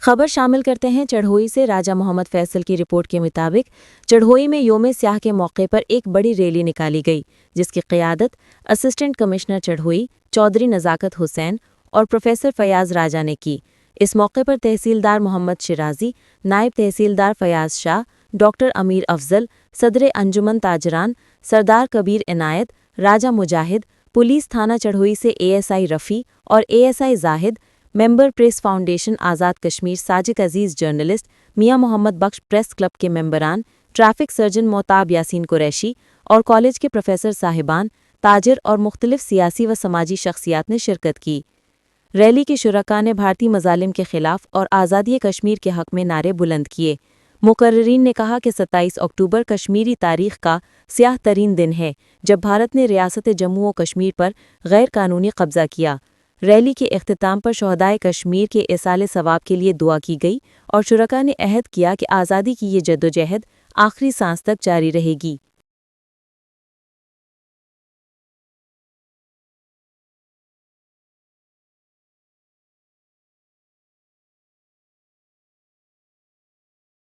خبر شامل کرتے ہیں چڑھوئی سے۔ راجہ محمد فیصل کی رپورٹ کے مطابق چڑھوئی میں یوم سیاہ کے موقع پر ایک بڑی ریلی نکالی گئی، جس کی قیادت اسسٹنٹ کمشنر چڑھوئی چودھری نزاکت حسین اور پروفیسر فیاض راجہ نے کی۔ اس موقع پر تحصیلدار محمد شرازی، نائب تحصیلدار فیاض شاہ، ڈاکٹر امیر افضل، صدر انجمن تاجران سردار کبیر عنایت، راجہ مجاہد، پولیس تھانہ چڑھوئی سے اے ایس آئی رفیع اور A S I Zahid, member press foundation Azad Kashmir Sajid Aziz journalist, میاں محمد بخش پریس کلب کے ممبران، ٹریفک سرجن محتاب یاسین قریشی اور کالج کے پروفیسر صاحبان، تاجر اور مختلف سیاسی و سماجی شخصیات نے شرکت کی۔ ریلی کے شرکاء نے بھارتی مظالم کے خلاف اور آزادی کشمیر کے حق میں نعرے بلند کیے۔ مقررین نے کہا کہ 27 اکتوبر کشمیری تاریخ کا سیاہ ترین دن ہے، جب بھارت نے ریاست جموں و کشمیر پر غیر قانونی قبضہ کیا۔ ریلی کے اختتام پر شہدائے کشمیر کے ایصال ثواب کے لیے دعا کی گئی اور شرکاء نے عہد کیا کہ آزادی کی یہ جدوجہد آخری سانس تک جاری رہے گی۔